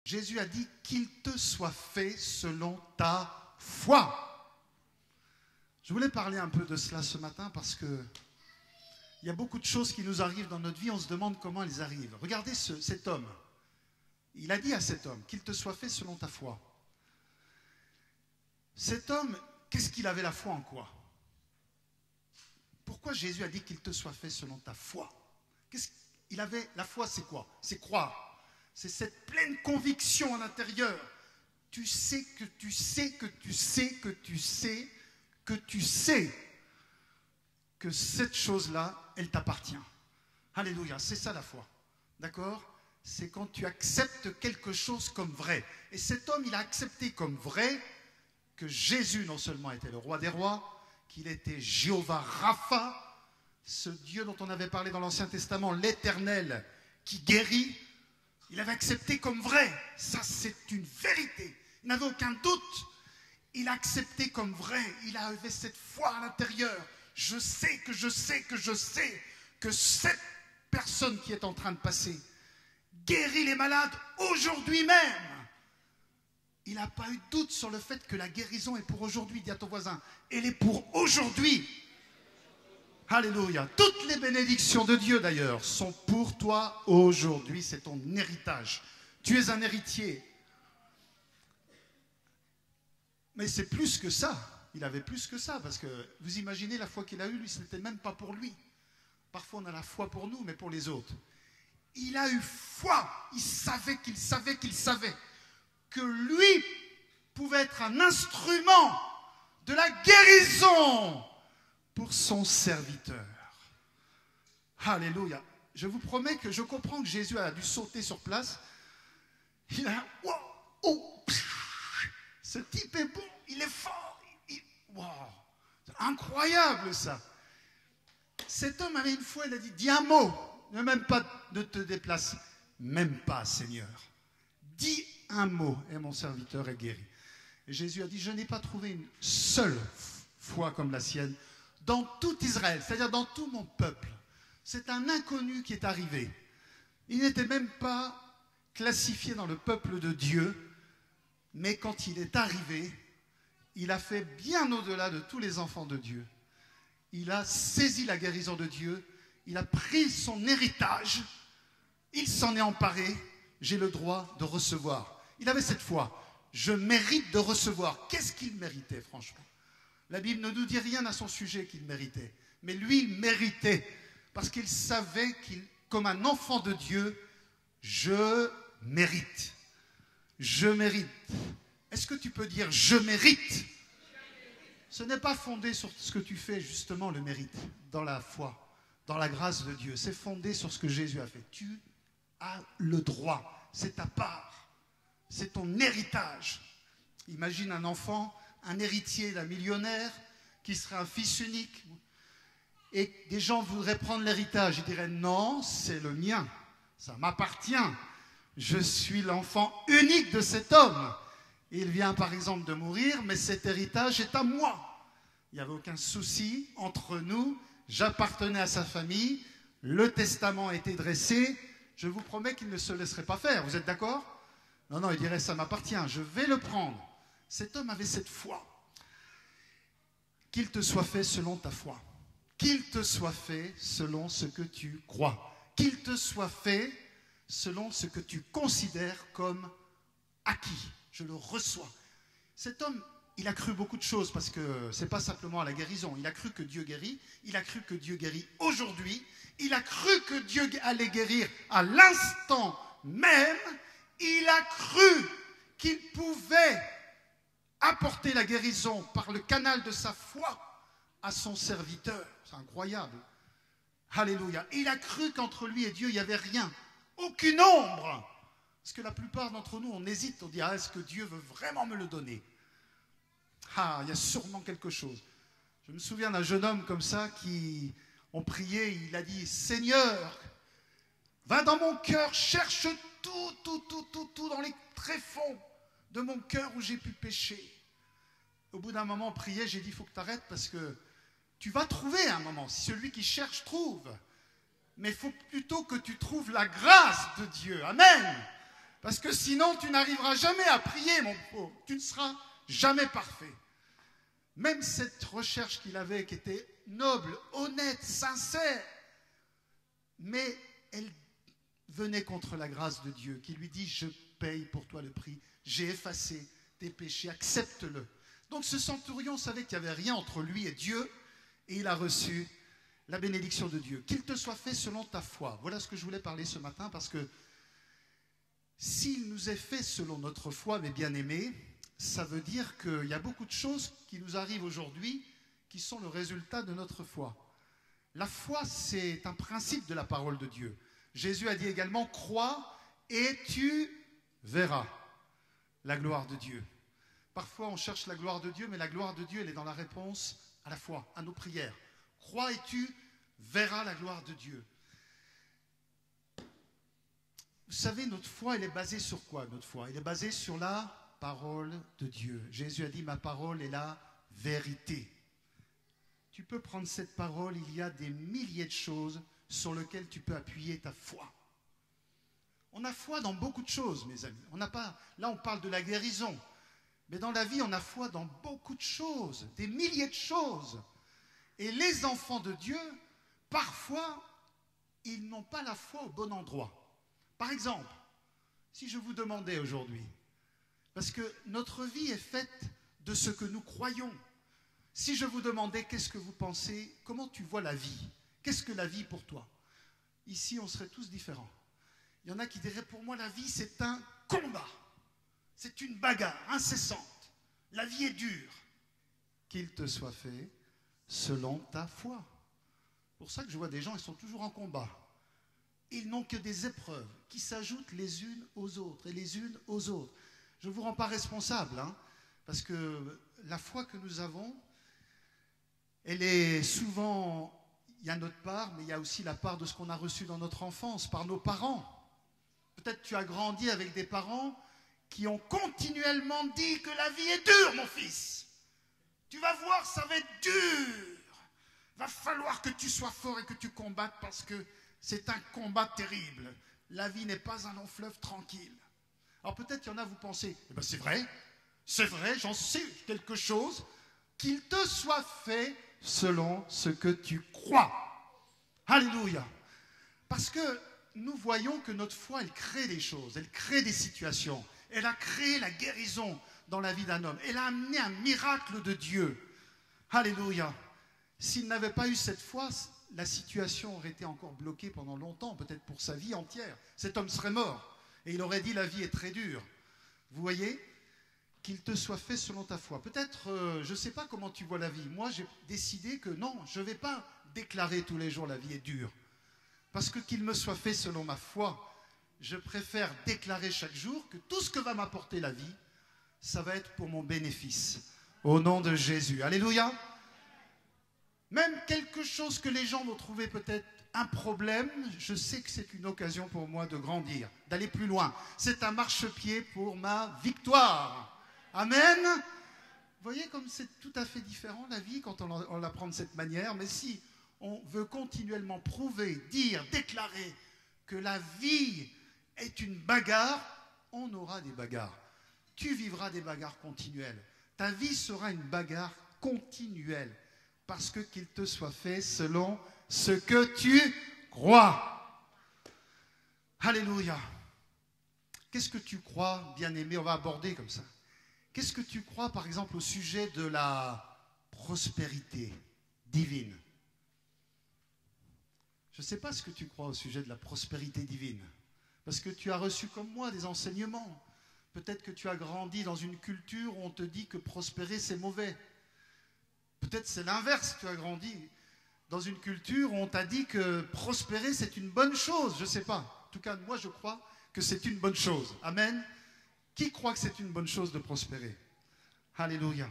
Jésus a dit qu'il te soit fait selon ta foi. Je voulais parler un peu de cela ce matin parce que il y a beaucoup de choses qui nous arrivent dans notre vie, on se demande comment elles arrivent. Regardez cet homme. Il a dit à cet homme qu'il te soit fait selon ta foi. Cet homme, qu'est-ce qu'il avait la foi en quoi? Pourquoi Jésus a dit qu'il te soit fait selon ta foi? Il avait la foi, c'est quoi? C'est croire. C'est cette pleine conviction à l'intérieur. Tu sais que tu sais que tu sais que tu sais que tu sais que cette chose-là, elle t'appartient. Alléluia, c'est ça la foi. D'accord? C'est quand tu acceptes quelque chose comme vrai. Et cet homme, il a accepté comme vrai que Jésus non seulement était le roi des rois, qu'il était Jéhovah Rapha, ce Dieu dont on avait parlé dans l'Ancien Testament, l'Éternel qui guérit. Il avait accepté comme vrai. Ça, c'est une vérité. Il n'avait aucun doute. Il a accepté comme vrai. Il avait cette foi à l'intérieur. Je sais que je sais que je sais que cette personne qui est en train de passer guérit les malades aujourd'hui même. Il n'a pas eu de doute sur le fait que la guérison est pour aujourd'hui. Dis à ton voisin, elle est pour aujourd'hui. Alléluia. Toutes les bénédictions de Dieu d'ailleurs sont pour toi aujourd'hui. C'est ton héritage. Tu es un héritier. Mais c'est plus que ça. Il avait plus que ça. Parce que vous imaginez la foi qu'il a eue, lui, ce n'était même pas pour lui. Parfois on a la foi pour nous, mais pour les autres. Il a eu foi. Il savait qu'il savait qu'il savait que lui pouvait être un instrument de la guérison pour son serviteur. Alléluia. Je vous promets que je comprends que Jésus a dû sauter sur place. Il a... Wow, oh, ce type est bon, il est fort. Wow, c'est incroyable ça. Cet homme avait une foi, il a dit, dis un mot, ne même pas de te déplacer. Même pas, Seigneur. Dis un mot et mon serviteur est guéri. Et Jésus a dit, je n'ai pas trouvé une seule foi comme la sienne dans tout Israël, c'est-à-dire dans tout mon peuple. C'est un inconnu qui est arrivé. Il n'était même pas classifié dans le peuple de Dieu, mais quand il est arrivé, il a fait bien au-delà de tous les enfants de Dieu. Il a saisi la guérison de Dieu, il a pris son héritage, il s'en est emparé, j'ai le droit de recevoir. Il avait cette foi, je mérite de recevoir. Qu'est-ce qu'il méritait, franchement? La Bible ne nous dit rien à son sujet qu'il méritait. Mais lui, il méritait. Parce qu'il savait qu'il, comme un enfant de Dieu, je mérite. Je mérite. Est-ce que tu peux dire je mérite? Ce n'est pas fondé sur ce que tu fais, justement, le mérite, dans la foi, dans la grâce de Dieu. C'est fondé sur ce que Jésus a fait. Tu as le droit. C'est ta part. C'est ton héritage. Imagine un enfant, un héritier d'un millionnaire qui serait un fils unique et des gens voudraient prendre l'héritage. Ils diraient non, c'est le mien, ça m'appartient. Je suis l'enfant unique de cet homme. Il vient par exemple de mourir, mais cet héritage est à moi. Il n'y avait aucun souci entre nous. J'appartenais à sa famille. Le testament a été dressé. Je vous promets qu'il ne se laisserait pas faire. Vous êtes d'accord? Non, non, il dirait ça m'appartient, je vais le prendre. Cet homme avait cette foi. Qu'il te soit fait selon ta foi. Qu'il te soit fait selon ce que tu crois. Qu'il te soit fait selon ce que tu considères comme acquis. Je le reçois. Cet homme, il a cru beaucoup de choses parce que ce n'est pas simplement à la guérison. Il a cru que Dieu guérit. Il a cru que Dieu guérit aujourd'hui. Il a cru que Dieu allait guérir à l'instant même. Il a cru qu'il pouvait apporter la guérison par le canal de sa foi à son serviteur. C'est incroyable. Alléluia. Il a cru qu'entre lui et Dieu, il n'y avait rien. Aucune ombre. Parce que la plupart d'entre nous, on hésite. On dit, ah, est-ce que Dieu veut vraiment me le donner? Ah, il y a sûrement quelque chose. Je me souviens d'un jeune homme comme ça qui, on priait, il a dit, Seigneur, va dans mon cœur, cherche tout dans les tréfonds de mon cœur où j'ai pu pécher. Au bout d'un moment, on priait, j'ai dit, il faut que tu arrêtes parce que tu vas trouver un moment. Si celui qui cherche trouve. Mais il faut plutôt que tu trouves la grâce de Dieu. Amen. Parce que sinon, tu n'arriveras jamais à prier, mon pauvre. Tu ne seras jamais parfait. Même cette recherche qu'il avait, qui était noble, honnête, sincère, mais elle venait contre la grâce de Dieu, qui lui dit, je paye pour toi le prix, j'ai effacé tes péchés, accepte-le. Donc ce centurion savait qu'il n'y avait rien entre lui et Dieu, et il a reçu la bénédiction de Dieu. Qu'il te soit fait selon ta foi. Voilà ce que je voulais parler ce matin, parce que s'il nous est fait selon notre foi, mes bien-aimés, ça veut dire qu'il y a beaucoup de choses qui nous arrivent aujourd'hui qui sont le résultat de notre foi. La foi, c'est un principe de la parole de Dieu. Jésus a dit également, crois et tu verras la gloire de Dieu. Parfois, on cherche la gloire de Dieu, mais la gloire de Dieu, elle est dans la réponse à la foi, à nos prières. Crois et tu verras la gloire de Dieu. Vous savez, notre foi, elle est basée sur quoi, notre foi? Elle est basée sur la parole de Dieu. Jésus a dit, ma parole est la vérité. Tu peux prendre cette parole, il y a des milliers de choses sur lesquelles tu peux appuyer ta foi. On a foi dans beaucoup de choses, mes amis. Là, on parle de la guérison. Mais dans la vie, on a foi dans beaucoup de choses, des milliers de choses. Et les enfants de Dieu, parfois, ils n'ont pas la foi au bon endroit. Par exemple, si je vous demandais aujourd'hui, parce que notre vie est faite de ce que nous croyons, si je vous demandais qu'est-ce que vous pensez, comment tu vois la vie, qu'est-ce que la vie pour toi? Ici, on serait tous différents. Il y en a qui diraient, pour moi, la vie, c'est un combat. C'est une bagarre incessante. La vie est dure. Qu'il te soit fait selon ta foi. C'est pour ça que je vois des gens, ils sont toujours en combat. Ils n'ont que des épreuves qui s'ajoutent les unes aux autres et les unes aux autres. Je ne vous rends pas responsable, parce que la foi que nous avons, elle est souvent, il y a notre part, mais il y a aussi la part de ce qu'on a reçu dans notre enfance, par nos parents. Peut-être tu as grandi avec des parents qui ont continuellement dit que la vie est dure, mon fils. Tu vas voir, ça va être dur. Va falloir que tu sois fort et que tu combattes parce que c'est un combat terrible. La vie n'est pas un long fleuve tranquille. Alors peut-être qu'il y en a, vous pensez, eh ben c'est vrai, j'en sais quelque chose, qu'il te soit fait selon ce que tu crois. Alléluia. Parce que nous voyons que notre foi, elle crée des choses, elle crée des situations. Elle a créé la guérison dans la vie d'un homme. Elle a amené un miracle de Dieu. Alléluia. S'il n'avait pas eu cette foi, la situation aurait été encore bloquée pendant longtemps, peut-être pour sa vie entière. Cet homme serait mort. Et il aurait dit, la vie est très dure. Vous voyez, qu'il te soit fait selon ta foi. Peut-être, je ne sais pas comment tu vois la vie. Moi, j'ai décidé que non, je ne vais pas déclarer tous les jours la vie est dure. Parce que qu'il me soit fait selon ma foi, je préfère déclarer chaque jour que tout ce que va m'apporter la vie, ça va être pour mon bénéfice. Au nom de Jésus. Alléluia. Même quelque chose que les gens vont trouver peut-être un problème, je sais que c'est une occasion pour moi de grandir, d'aller plus loin. C'est un marchepied pour ma victoire. Amen. Vous voyez comme c'est tout à fait différent la vie quand on la prend de cette manière. Mais si on veut continuellement prouver, dire, déclarer que la vie est une bagarre, on aura des bagarres. Tu vivras des bagarres continuelles. Ta vie sera une bagarre continuelle. Parce que qu'il te soit fait selon ce que tu crois. Alléluia. Qu'est-ce que tu crois, bien-aimé? On va aborder comme ça. Qu'est-ce que tu crois, par exemple, au sujet de la prospérité divine? Je ne sais pas ce que tu crois au sujet de la prospérité divine. Parce que tu as reçu comme moi des enseignements. Peut-être que tu as grandi dans une culture où on te dit que prospérer, c'est mauvais. Peut-être c'est l'inverse, tu as grandi dans une culture où on t'a dit que prospérer, c'est une bonne chose. Je ne sais pas. En tout cas, moi, je crois que c'est une bonne chose. Amen. Qui croit que c'est une bonne chose de prospérer? Alléluia.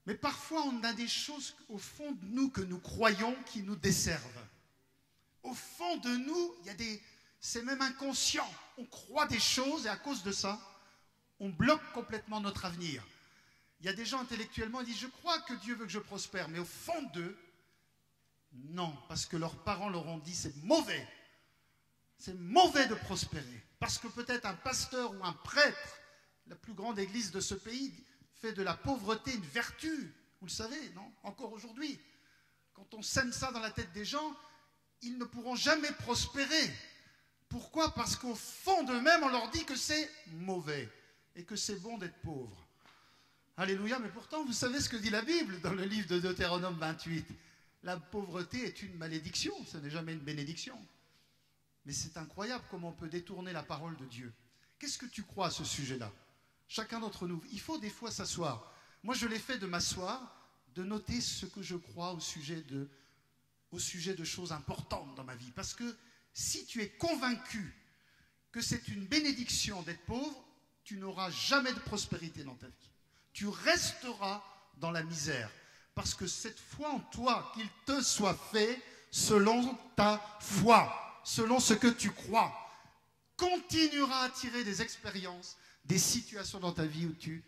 Mais parfois, on a des choses au fond de nous que nous croyons qui nous desservent. Au fond de nous, il y a des... C'est même inconscient. On croit des choses et à cause de ça, on bloque complètement notre avenir. Il y a des gens intellectuellement, ils disent, je crois que Dieu veut que je prospère. Mais au fond d'eux, non. Parce que leurs parents leur ont dit, c'est mauvais. C'est mauvais de prospérer. Parce que peut-être un pasteur ou un prêtre, la plus grande église de ce pays, fait de la pauvreté une vertu. Vous le savez, non? Encore aujourd'hui. Quand on sème ça dans la tête des gens, ils ne pourront jamais prospérer. Pourquoi? Parce qu'au fond d'eux-mêmes, on leur dit que c'est mauvais et que c'est bon d'être pauvre. Alléluia, mais pourtant, vous savez ce que dit la Bible dans le livre de Deutéronome 28. La pauvreté est une malédiction, ce n'est jamais une bénédiction. Mais c'est incroyable comment on peut détourner la parole de Dieu. Qu'est-ce que tu crois à ce sujet-là? Chacun d'entre nous, il faut des fois s'asseoir. Moi, je l'ai fait de m'asseoir, de noter ce que je crois au sujet de choses importantes dans ma vie. Parce que si tu es convaincu que c'est une bénédiction d'être pauvre, tu n'auras jamais de prospérité dans ta vie. Tu resteras dans la misère. Parce que cette foi en toi, qu'il te soit fait selon ta foi, selon ce que tu crois, continuera à tirer des expériences, des situations dans ta vie où tu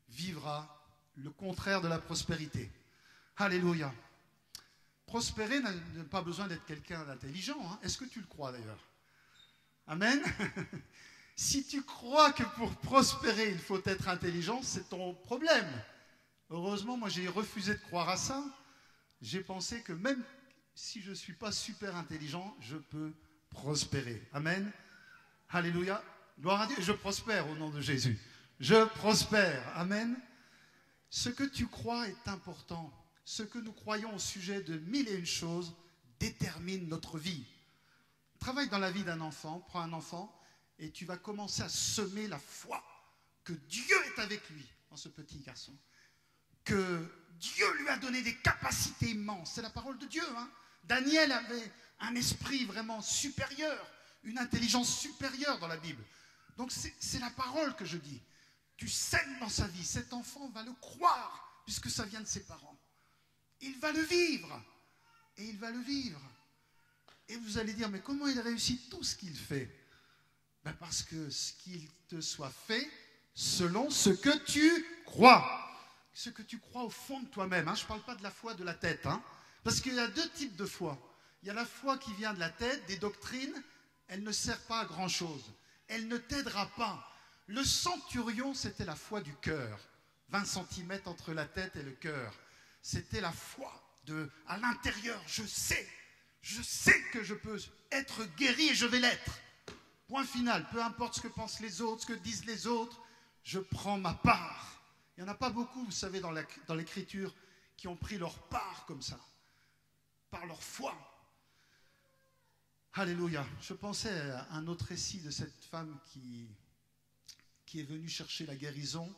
vivras le contraire de la prospérité. Alléluia. Prospérer n'a pas besoin d'être quelqu'un d'intelligent. Hein. Est-ce que tu le crois d'ailleurs? Amen. Si tu crois que pour prospérer, il faut être intelligent, c'est ton problème. Heureusement, moi j'ai refusé de croire à ça. J'ai pensé que même si je ne suis pas super intelligent, je peux prospérer. Amen. Alléluia. Gloire à Dieu. Je prospère au nom de Jésus. Je prospère. Amen. Ce que tu crois est important. Ce que nous croyons au sujet de 1001 choses détermine notre vie. Travaille dans la vie d'un enfant, prends un enfant et tu vas commencer à semer la foi que Dieu est avec lui dans ce petit garçon. Que Dieu lui a donné des capacités immenses. C'est la parole de Dieu. Hein. Daniel avait un esprit vraiment supérieur, une intelligence supérieure dans la Bible. Donc c'est la parole que je dis. Tu sèmes dans sa vie. Cet enfant va le croire puisque ça vient de ses parents. Il va le vivre. Et il va le vivre. Et vous allez dire, mais comment il réussit tout ce qu'il fait? Ben parce que ce qu'il te soit fait selon ce que tu crois. Ce que tu crois au fond de toi-même. Hein. Je ne parle pas de la foi de la tête. Hein. Parce qu'il y a deux types de foi. Il y a la foi qui vient de la tête, des doctrines. Elle ne sert pas à grand-chose. Elle ne t'aidera pas. Le centurion, c'était la foi du cœur. 20 cm entre la tête et le cœur. C'était la foi à l'intérieur. Je sais que je peux être guéri et je vais l'être. Point final. Peu importe ce que pensent les autres, ce que disent les autres, je prends ma part. Il n'y en a pas beaucoup, vous savez, dans l'Écriture, qui ont pris leur part comme ça, par leur foi. Alléluia. Je pensais à un autre récit de cette femme qui est venue chercher la guérison,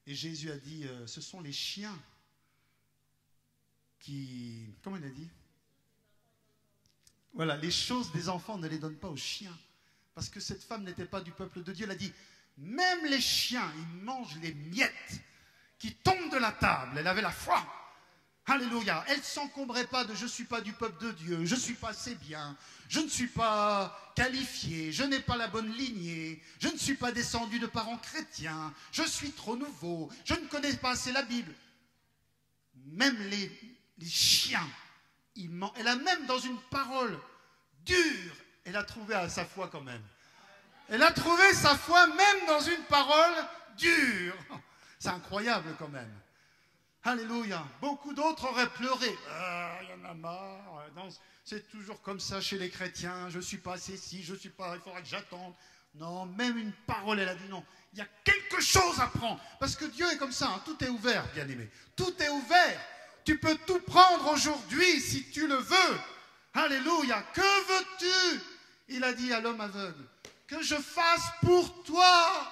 et Jésus a dit, ce sont les chiens qui... Comment il a dit? Voilà, les choses des enfants ne les donne pas aux chiens. Parce que cette femme n'était pas du peuple de Dieu. Elle a dit, même les chiens, ils mangent les miettes qui tombent de la table. Elle avait la foi. Alléluia. Elle ne s'encombrait pas de « je ne suis pas du peuple de Dieu, je ne suis pas assez bien, je ne suis pas qualifié, je n'ai pas la bonne lignée, je ne suis pas descendu de parents chrétiens, je suis trop nouveau, je ne connais pas assez la Bible. » Même les chiens, elle a même dans une parole dure, elle a trouvé à sa foi quand même. Elle a trouvé sa foi même dans une parole dure. C'est incroyable quand même. Alléluia. Beaucoup d'autres auraient pleuré. Ah, il y en a marre. Non, c'est toujours comme ça chez les chrétiens. Je ne suis pas assez si, je ne suis pas, il faudra que j'attende. Non, même une parole, elle a dit non. Il y a quelque chose à prendre. Parce que Dieu est comme ça. Hein. Tout est ouvert, bien-aimé. Tout est ouvert. Tu peux tout prendre aujourd'hui si tu le veux. Alléluia. Que veux-tu? Il a dit à l'homme aveugle. Que je fasse pour toi.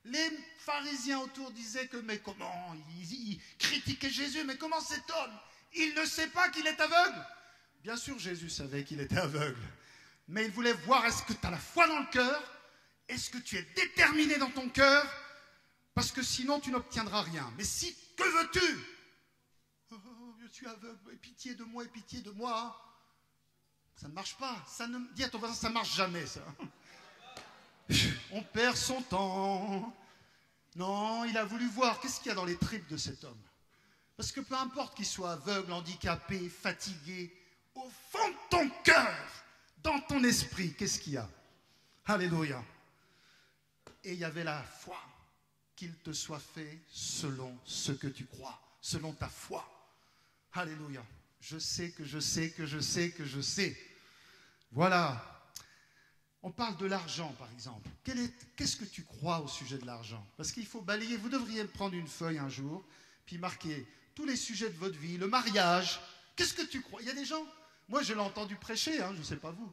Les pharisiens autour disaient que, mais comment? Ils critiquaient Jésus, mais comment cet homme? Il ne sait pas qu'il est aveugle. Bien sûr, Jésus savait qu'il était aveugle. Mais il voulait voir, est-ce que tu as la foi dans le cœur? Est-ce que tu es déterminé dans ton cœur? Parce que sinon, tu n'obtiendras rien. Mais si, que veux-tu? Oh, je suis aveugle, et pitié de moi, et pitié de moi. Ça ne marche pas. Dis à ton voisin, ça ne marche jamais, ça. On perd son temps. Non, il a voulu voir qu'est-ce qu'il y a dans les tripes de cet homme. Parce que peu importe qu'il soit aveugle, handicapé, fatigué, au fond de ton cœur, dans ton esprit, qu'est-ce qu'il y a? Alléluia. Et il y avait la foi. Qu'il te soit fait selon ce que tu crois, selon ta foi. Alléluia. Je sais que je sais que je sais que je sais. Voilà. On parle de l'argent, par exemple. Qu'est-ce que tu crois au sujet de l'argent? Parce qu'il faut balayer. Vous devriez prendre une feuille un jour, puis marquer tous les sujets de votre vie, le mariage. Qu'est-ce que tu crois? Il y a des gens, moi je l'ai entendu prêcher, je ne sais pas vous.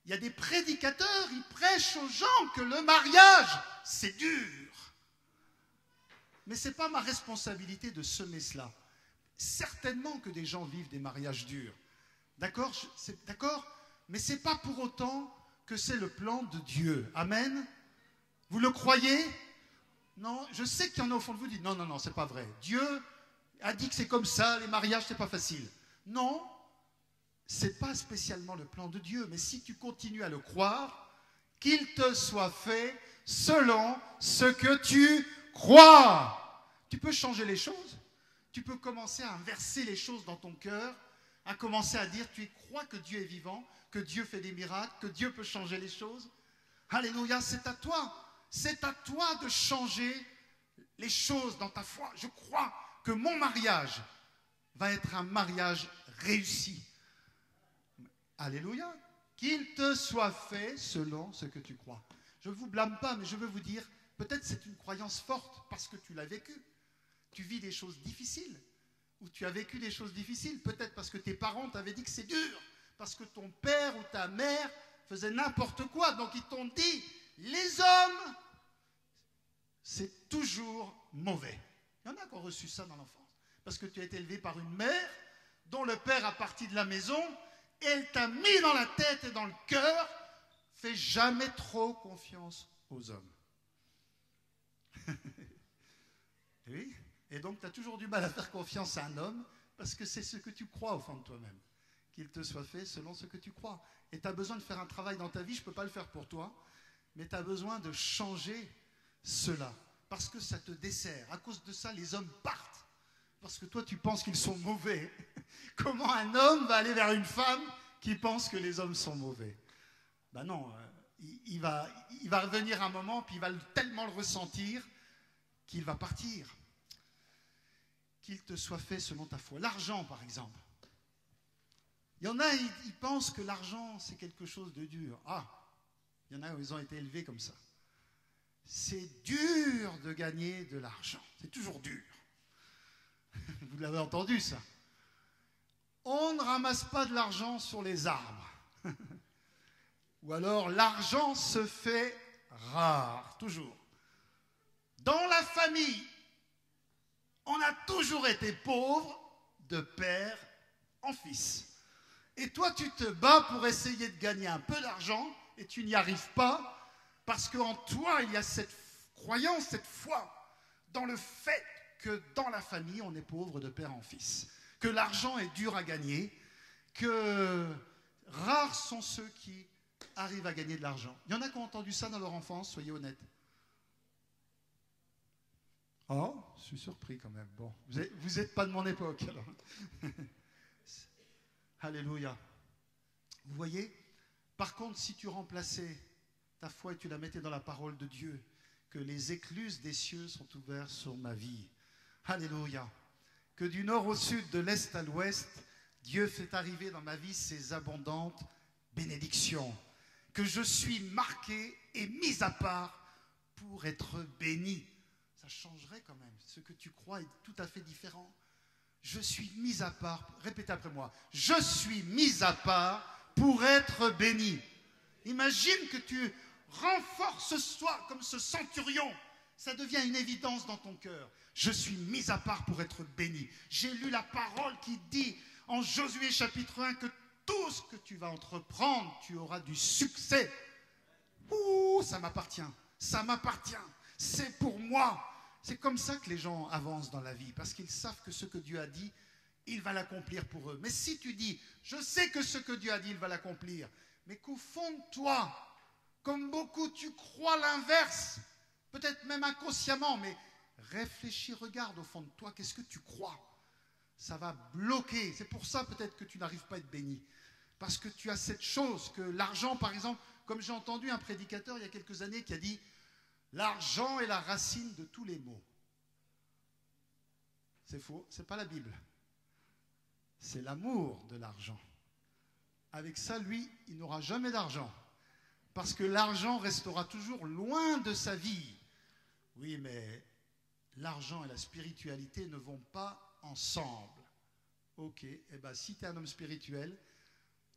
Il y a des prédicateurs, ils prêchent aux gens que le mariage, c'est dur. Mais ce n'est pas ma responsabilité de semer cela. Certainement que des gens vivent des mariages durs. D'accord? D'accord? Mais ce n'est pas pour autant que c'est le plan de Dieu. Amen? Vous le croyez? Non, je sais qu'il y en a au fond de vous qui disent non, non, non, c'est pas vrai. Dieu a dit que c'est comme ça, les mariages, c'est pas facile. Non, c'est pas spécialement le plan de Dieu, mais si tu continues à le croire, qu'il te soit fait selon ce que tu crois. Tu peux changer les choses. Tu peux commencer à inverser les choses dans ton cœur, à commencer à dire tu crois que Dieu est vivant, que Dieu fait des miracles, que Dieu peut changer les choses. Alléluia, c'est à toi. C'est à toi de changer les choses dans ta foi. Je crois que mon mariage va être un mariage réussi. Alléluia. Qu'il te soit fait selon ce que tu crois. Je ne vous blâme pas, mais je veux vous dire, peut-être c'est une croyance forte parce que tu l'as vécu. Tu vis des choses difficiles, ou tu as vécu des choses difficiles, peut-être parce que tes parents t'avaient dit que c'est dur, parce que ton père ou ta mère faisait n'importe quoi, donc ils t'ont dit, les hommes, c'est toujours mauvais. Il y en a qui ont reçu ça dans l'enfance, parce que tu as été élevé par une mère dont le père a parti de la maison, et elle t'a mis dans la tête et dans le cœur, fais jamais trop confiance aux hommes. Oui. Et donc, tu as toujours du mal à faire confiance à un homme parce que c'est ce que tu crois au fond de toi-même. Qu'il te soit fait selon ce que tu crois. Et tu as besoin de faire un travail dans ta vie, je ne peux pas le faire pour toi, mais tu as besoin de changer cela parce que ça te dessert. À cause de ça, les hommes partent parce que toi, tu penses qu'ils sont mauvais. Comment un homme va aller vers une femme qui pense que les hommes sont mauvais? Ben non, il va revenir un moment, puis il va tellement le ressentir qu'il va partir. Qu'il te soit fait selon ta foi. L'argent, par exemple. Il y en a, ils pensent que l'argent, c'est quelque chose de dur. Ah, il y en a où ils ont été élevés comme ça. C'est dur de gagner de l'argent. C'est toujours dur. Vous l'avez entendu, ça. On ne ramasse pas de l'argent sur les arbres. Ou alors, l'argent se fait rare, toujours. Dans la famille, on a toujours été pauvre de père en fils. Et toi, tu te bats pour essayer de gagner un peu d'argent et tu n'y arrives pas parce qu'en toi, il y a cette croyance, cette foi dans le fait que dans la famille, on est pauvre de père en fils. Que l'argent est dur à gagner, que rares sont ceux qui arrivent à gagner de l'argent. Il y en a qui ont entendu ça dans leur enfance, soyez honnêtes. Oh, je suis surpris quand même. Bon, vous n'êtes pas de mon époque alors. Alléluia. Vous voyez? Par contre, si tu remplaçais ta foi et tu la mettais dans la parole de Dieu, que les écluses des cieux sont ouvertes sur ma vie. Alléluia. Que du nord au sud, de l'est à l'ouest, Dieu fait arriver dans ma vie ses abondantes bénédictions. Que je suis marqué et mis à part pour être béni. Ça changerait quand même. Ce que tu crois est tout à fait différent. Je suis mis à part. Répétez après moi. Je suis mis à part pour être béni. Imagine que tu renforces soi comme ce centurion. Ça devient une évidence dans ton cœur. Je suis mis à part pour être béni. J'ai lu la parole qui dit en Josué chapitre 1 que tout ce que tu vas entreprendre, tu auras du succès. Ouh, ça m'appartient. Ça m'appartient. C'est pour moi. C'est comme ça que les gens avancent dans la vie, parce qu'ils savent que ce que Dieu a dit, il va l'accomplir pour eux. Mais si tu dis, je sais que ce que Dieu a dit, il va l'accomplir, mais qu'au fond de toi, comme beaucoup, tu crois l'inverse, peut-être même inconsciemment, mais réfléchis, regarde au fond de toi, qu'est-ce que tu crois? Ça va bloquer. C'est pour ça peut-être que tu n'arrives pas à être béni. Parce que tu as cette chose que l'argent, par exemple, comme j'ai entendu un prédicateur il y a quelques années qui a dit « L'argent est la racine de tous les maux ». C'est faux, ce n'est pas la Bible. C'est l'amour de l'argent. Avec ça, lui, il n'aura jamais d'argent. Parce que l'argent restera toujours loin de sa vie. Oui, mais l'argent et la spiritualité ne vont pas ensemble. Ok, eh bien si tu es un homme spirituel,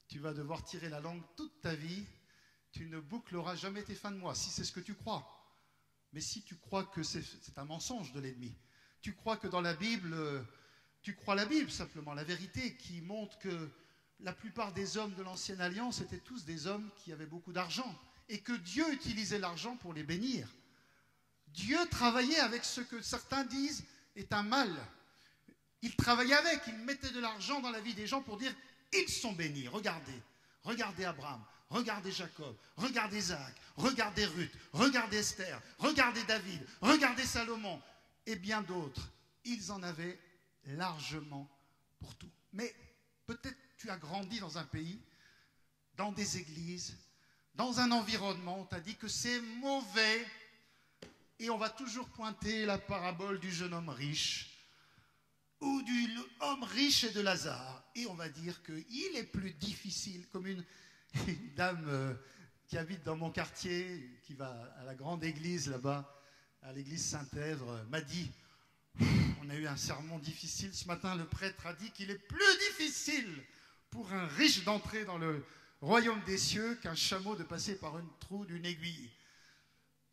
tu vas devoir tirer la langue toute ta vie. Tu ne boucleras jamais tes fins de mois, si c'est ce que tu crois. Mais si tu crois que c'est un mensonge de l'ennemi, tu crois que dans la Bible, tu crois la Bible simplement, la vérité qui montre que la plupart des hommes de l'Ancienne Alliance étaient tous des hommes qui avaient beaucoup d'argent et que Dieu utilisait l'argent pour les bénir. Dieu travaillait avec ce que certains disent est un mal. Il travaillait avec, il mettait de l'argent dans la vie des gens pour dire ils sont bénis. Regardez, regardez Abraham, regardez Jacob, regardez Isaac, regardez Ruth, regardez Esther, regardez David, regardez Salomon et bien d'autres. Ils en avaient largement pour tout. Mais peut-être tu as grandi dans un pays, dans des églises, dans un environnement, on t'a dit que c'est mauvais et on va toujours pointer la parabole du jeune homme riche ou du homme riche et de Lazare et on va dire qu'il est plus difficile, comme une dame qui habite dans mon quartier, qui va à la grande église là-bas, à l'église Saint-Èvre, m'a dit on a eu un sermon difficile ce matin, le prêtre a dit qu'il est plus difficile pour un riche d'entrer dans le royaume des cieux qu'un chameau de passer par une trou d'une aiguille.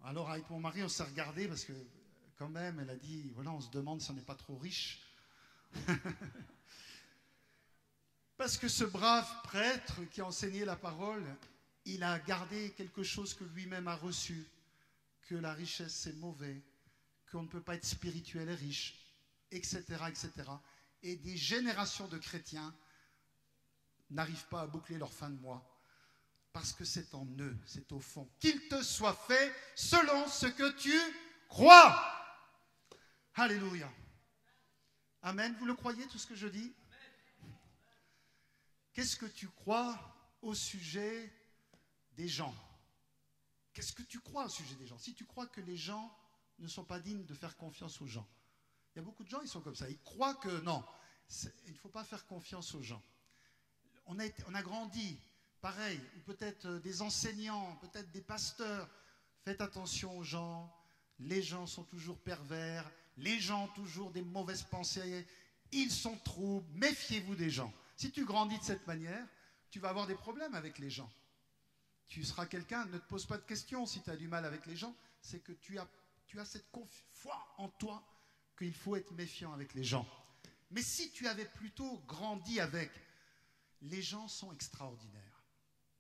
Alors avec mon mari, on s'est regardé parce que quand même, elle a dit, voilà, on se demande si on n'est pas trop riche. Parce que ce brave prêtre qui a enseigné la parole, il a gardé quelque chose que lui-même a reçu, que la richesse c'est mauvais, qu'on ne peut pas être spirituel et riche, etc., etc. Et des générations de chrétiens n'arrivent pas à boucler leur fin de mois parce que c'est en eux, c'est au fond. Qu'il te soit fait selon ce que tu crois. Alléluia. Amen. Vous le croyez tout ce que je dis? Qu'est-ce que tu crois au sujet des gens? Qu'est-ce que tu crois au sujet des gens? Si tu crois que les gens ne sont pas dignes de faire confiance aux gens. Il y a beaucoup de gens, ils sont comme ça. Ils croient que non, il ne faut pas faire confiance aux gens. On a grandi, pareil, ou peut-être des enseignants, peut-être des pasteurs. Faites attention aux gens. Les gens sont toujours pervers. Les gens ont toujours des mauvaises pensées. Ils sont troubles. Méfiez-vous des gens. Si tu grandis de cette manière, tu vas avoir des problèmes avec les gens. Tu seras quelqu'un, ne te pose pas de questions si tu as du mal avec les gens. C'est que tu as cette foi en toi qu'il faut être méfiant avec les gens. Mais si tu avais plutôt grandi avec, les gens sont extraordinaires.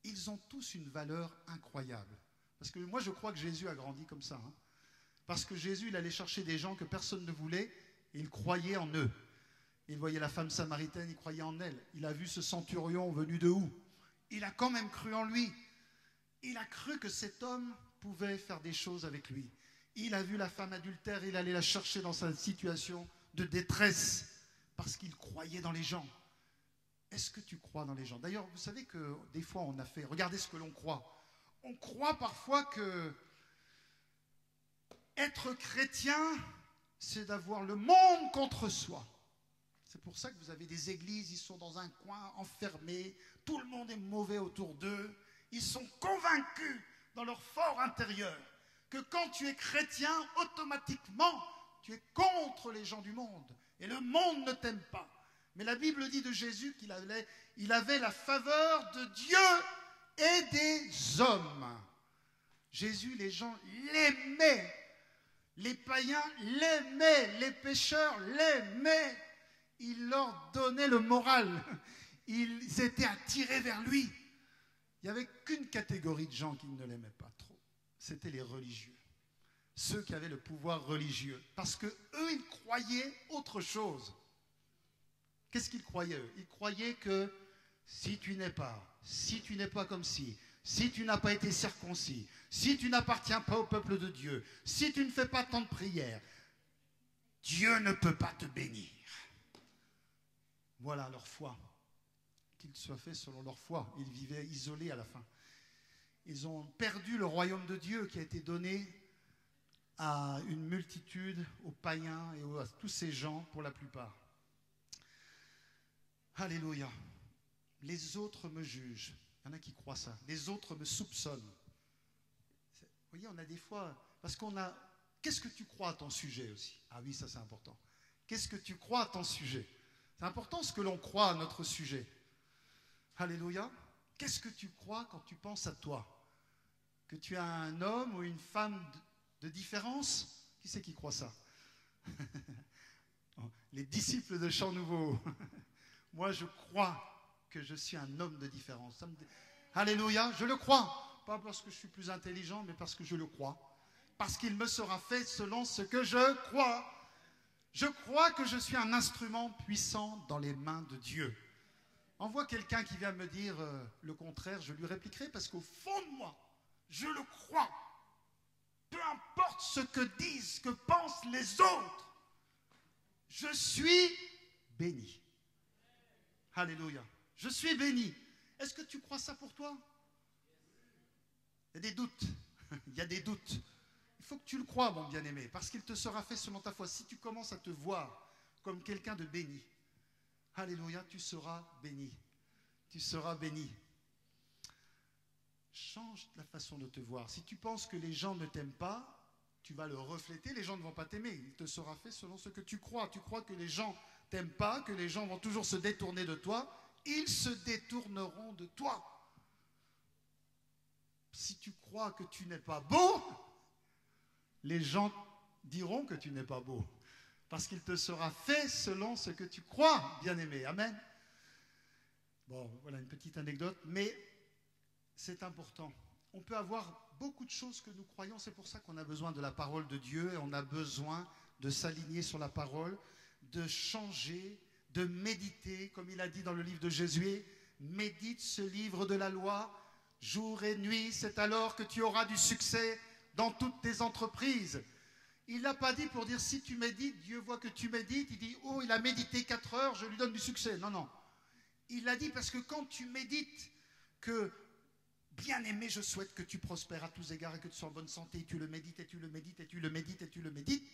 Ils ont tous une valeur incroyable. Parce que moi, je crois que Jésus a grandi comme ça. Hein. Parce que Jésus, il allait chercher des gens que personne ne voulait et il croyait en eux. Il voyait la femme samaritaine, il croyait en elle. Il a vu ce centurion venu de où? Il a quand même cru en lui. Il a cru que cet homme pouvait faire des choses avec lui. Il a vu la femme adultère, il allait la chercher dans sa situation de détresse parce qu'il croyait dans les gens. Est-ce que tu crois dans les gens? D'ailleurs, vous savez que des fois on a fait, regardez ce que l'on croit. On croit parfois que être chrétien, c'est d'avoir le monde contre soi. C'est pour ça que vous avez des églises, ils sont dans un coin enfermés, tout le monde est mauvais autour d'eux. Ils sont convaincus dans leur fort intérieur que quand tu es chrétien, automatiquement, tu es contre les gens du monde. Et le monde ne t'aime pas. Mais la Bible dit de Jésus qu'il avait la faveur de Dieu et des hommes. Jésus, les gens l'aimaient. Les païens l'aimaient. Les pécheurs l'aimaient. Il leur donnait le moral. Ils étaient attirés vers lui. Il n'y avait qu'une catégorie de gens qui ne l'aimaient pas trop. C'était les religieux. Ceux qui avaient le pouvoir religieux. Parce qu'eux, ils croyaient autre chose. Qu'est-ce qu'ils croyaient, eux? Ils croyaient que si tu n'es pas comme si tu n'as pas été circoncis, si tu n'appartiens pas au peuple de Dieu, si tu ne fais pas tant de prières, Dieu ne peut pas te bénir. Voilà leur foi qu'il soit fait selon leur foi. Ils vivaient isolés à la fin. Ils ont perdu le royaume de Dieu qui a été donné à une multitude, aux païens et à tous ces gens pour la plupart. Alléluia. Les autres me jugent. Il y en a qui croient ça. Les autres me soupçonnent. Vous voyez, on a des fois... Parce qu'on a... Qu'est-ce que tu crois à ton sujet aussi? Ah oui, ça c'est important. Qu'est-ce que tu crois à ton sujet? C'est important ce que l'on croit à notre sujet. Alléluia. Qu'est-ce que tu crois quand tu penses à toi? Que tu es un homme ou une femme de différence? Qui c'est qui croit ça? Les disciples de Chant Nouveau. Moi, je crois que je suis un homme de différence. Alléluia, je le crois. Pas parce que je suis plus intelligent, mais parce que je le crois. Parce qu'il me sera fait selon ce que je crois. Je crois que je suis un instrument puissant dans les mains de Dieu. Envoie quelqu'un qui vient me dire le contraire, je lui répliquerai parce qu'au fond de moi, je le crois. Peu importe ce que disent, ce que pensent les autres, je suis béni. Alléluia. Je suis béni. Est-ce que tu crois ça pour toi? Il y a des doutes. Il y a des doutes. Il faut que tu le crois, mon bien-aimé, parce qu'il te sera fait selon ta foi. Si tu commences à te voir comme quelqu'un de béni, alléluia, tu seras béni. Tu seras béni. Change la façon de te voir. Si tu penses que les gens ne t'aiment pas, tu vas le refléter. Les gens ne vont pas t'aimer. Il te sera fait selon ce que tu crois. Tu crois que les gens t'aiment pas, que les gens vont toujours se détourner de toi. Ils se détourneront de toi. Si tu crois que tu n'es pas beau, les gens diront que tu n'es pas beau. Parce qu'il te sera fait selon ce que tu crois, bien-aimé. Amen. Bon, voilà une petite anecdote, mais c'est important. On peut avoir beaucoup de choses que nous croyons. C'est pour ça qu'on a besoin de la parole de Dieu et on a besoin de s'aligner sur la parole, de changer, de méditer, comme il a dit dans le livre de Josué, médite ce livre de la loi, jour et nuit, c'est alors que tu auras du succès dans toutes tes entreprises. Il n'a pas dit pour dire si tu médites, Dieu voit que tu médites, il dit oh il a médité 4 heures, je lui donne du succès. Non, non. Il l'a dit parce que quand tu médites que bien aimé, je souhaite que tu prospères à tous égards et que tu sois en bonne santé, et tu le médites, et tu le médites, et tu le médites, et tu le médites,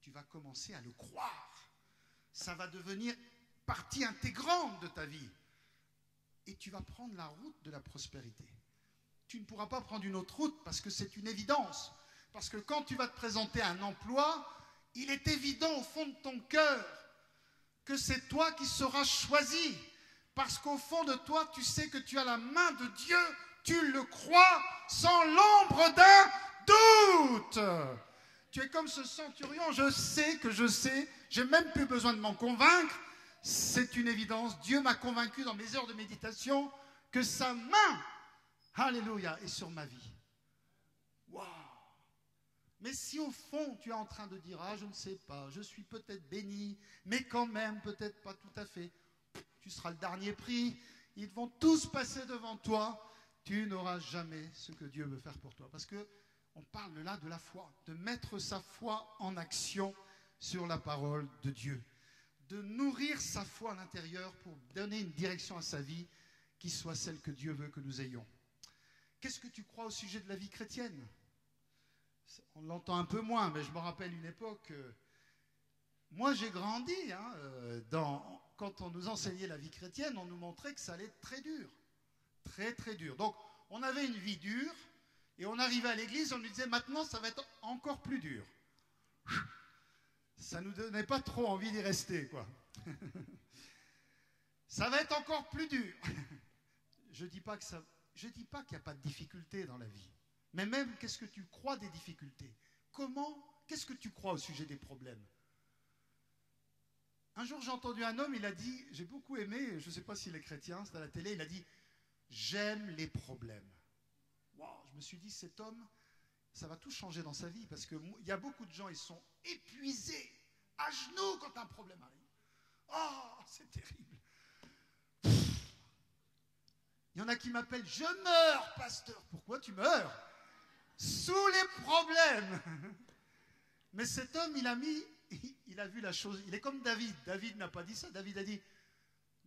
tu vas commencer à le croire. Ça va devenir partie intégrante de ta vie. Et tu vas prendre la route de la prospérité. Tu ne pourras pas prendre une autre route parce que c'est une évidence. Parce que quand tu vas te présenter à un emploi, il est évident au fond de ton cœur que c'est toi qui seras choisi. Parce qu'au fond de toi, tu sais que tu as la main de Dieu, tu le crois sans l'ombre d'un doute. Tu es comme ce centurion, je sais que je sais, j'ai même plus besoin de m'en convaincre. C'est une évidence. Dieu m'a convaincu dans mes heures de méditation que sa main, alléluia, est sur ma vie. Waouh! Mais si au fond tu es en train de dire, ah je ne sais pas, je suis peut-être béni, mais quand même peut-être pas tout à fait, tu seras le dernier prix, ils vont tous passer devant toi, tu n'auras jamais ce que Dieu veut faire pour toi. Parce que on parle là de la foi, de mettre sa foi en action sur la parole de Dieu. De nourrir sa foi à l'intérieur pour donner une direction à sa vie qui soit celle que Dieu veut que nous ayons. Qu'est-ce que tu crois au sujet de la vie chrétienne? On l'entend un peu moins, mais je me rappelle une époque, moi j'ai grandi, quand on nous enseignait la vie chrétienne, on nous montrait que ça allait être très dur, très très dur. Donc on avait une vie dure, et on arrivait à l'église, on nous disait maintenant ça va être encore plus dur. Ça ne nous donnait pas trop envie d'y rester, quoi. Ça va être encore plus dur. Je ne dis pas qu'il n'y a pas de difficultés dans la vie. Mais même, qu'est-ce que tu crois des difficultés? Qu'est-ce que tu crois au sujet des problèmes? Un jour, j'ai entendu un homme, il a dit, j'ai beaucoup aimé, je ne sais pas s'il est chrétien, c'était à la télé, il a dit, j'aime les problèmes. Wow, je me suis dit, cet homme, ça va tout changer dans sa vie, parce qu'il y a beaucoup de gens, ils sont épuisés, à genoux quand un problème arrive. Oh, c'est terrible. Il y en a qui m'appellent, je meurs, pasteur. Pourquoi tu meurs? Sous les problèmes. Mais cet homme, il a vu la chose, il est comme David. David n'a pas dit ça, David a dit,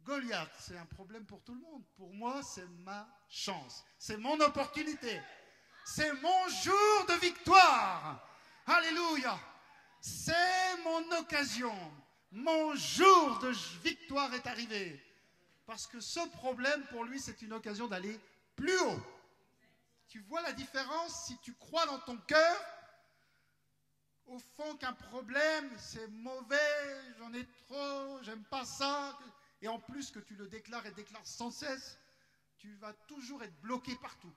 Goliath, c'est un problème pour tout le monde. Pour moi, c'est ma chance. C'est mon opportunité. C'est mon jour de victoire. Alléluia. C'est mon occasion. Mon jour de victoire est arrivé. Parce que ce problème, pour lui, c'est une occasion d'aller plus haut. Tu vois la différence si tu crois dans ton cœur, au fond, qu'un problème, c'est mauvais, j'en ai trop, j'aime pas ça. Et en plus que tu le déclares et déclares sans cesse, tu vas toujours être bloqué partout.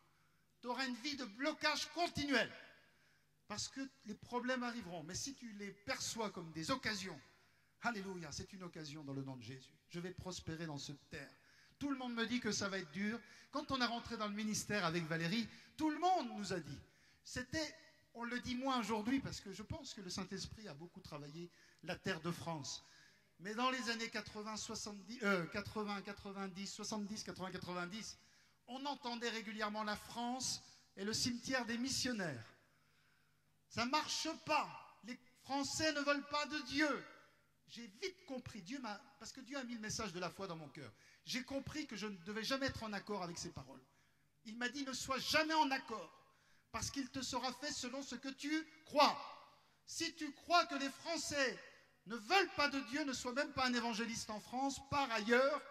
Tu auras une vie de blocage continuel. Parce que les problèmes arriveront. Mais si tu les perçois comme des occasions, alléluia, c'est une occasion dans le nom de Jésus. Je vais prospérer dans cette terre. Tout le monde me dit que ça va être dur. Quand on est rentré dans le ministère avec Valérie, tout le monde nous a dit. On le dit moins aujourd'hui parce que je pense que le Saint-Esprit a beaucoup travaillé la terre de France. Mais dans les années 80, 90, 70, 80, 90, on entendait régulièrement la France est le cimetière des missionnaires. Ça ne marche pas. Les Français ne veulent pas de Dieu. J'ai vite compris, parce que Dieu a mis le message de la foi dans mon cœur. J'ai compris que je ne devais jamais être en accord avec ses paroles. Il m'a dit, ne sois jamais en accord, parce qu'il te sera fait selon ce que tu crois. Si tu crois que les Français ne veulent pas de Dieu, ne sois même pas un évangéliste en France, pars ailleurs,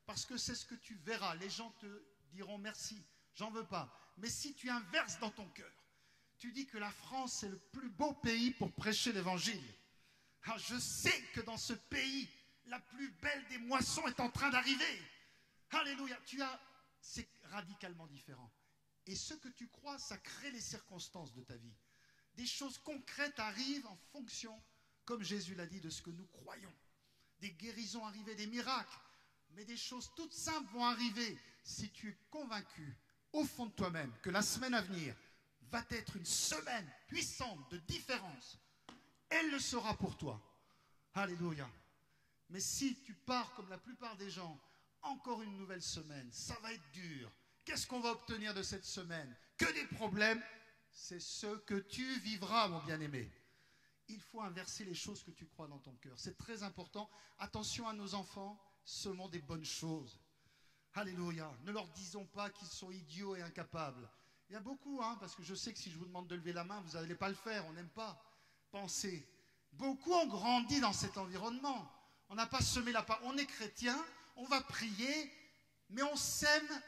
parce que c'est ce que tu verras. Les gens te diront merci, j'en veux pas. Mais si tu inverses dans ton cœur, tu dis que la France est le plus beau pays pour prêcher l'évangile. Alors je sais que dans ce pays, la plus belle des moissons est en train d'arriver. Alléluia. C'est radicalement différent. Et ce que tu crois, ça crée les circonstances de ta vie. Des choses concrètes arrivent en fonction, comme Jésus l'a dit, de ce que nous croyons. Des guérisons arrivent, des miracles. Mais des choses toutes simples vont arriver si tu es convaincu, au fond de toi-même, que la semaine à venir va être une semaine puissante de différence. Elle le sera pour toi. Alléluia. Mais si tu pars comme la plupart des gens, encore une nouvelle semaine, ça va être dur. Qu'est-ce qu'on va obtenir de cette semaine? Que des problèmes. C'est ce que tu vivras, mon bien-aimé. Il faut inverser les choses que tu crois dans ton cœur. C'est très important. Attention à nos enfants, seulement des bonnes choses. Alléluia. Ne leur disons pas qu'ils sont idiots et incapables. Il y a beaucoup, parce que je sais que si je vous demande de lever la main, vous n'allez pas le faire. On n'aime pas penser. Beaucoup ont grandi dans cet environnement. On n'a pas semé la parole. On est chrétien, on va prier, mais on sème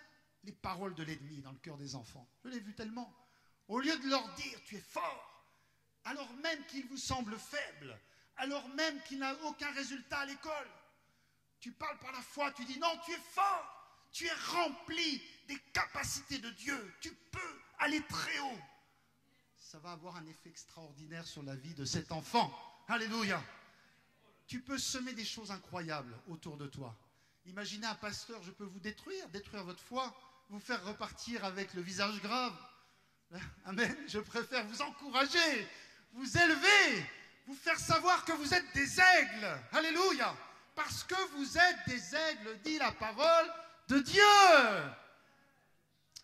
les paroles de l'ennemi dans le cœur des enfants. Je l'ai vu tellement. Au lieu de leur dire, tu es fort, alors même qu'il vous semble faible, alors même qu'il n'a aucun résultat à l'école, tu parles par la foi, tu dis, non, tu es fort, tu es rempli des capacités de Dieu, tu peux aller très haut. Ça va avoir un effet extraordinaire sur la vie de cet enfant. Alléluia. Tu peux semer des choses incroyables autour de toi. Imaginez un pasteur, je peux vous détruire votre foi, vous faire repartir avec le visage grave. Amen. Je préfère vous encourager, vous élever, vous faire savoir que vous êtes des aigles. Alléluia. Parce que vous êtes des aigles, dit la parole de Dieu.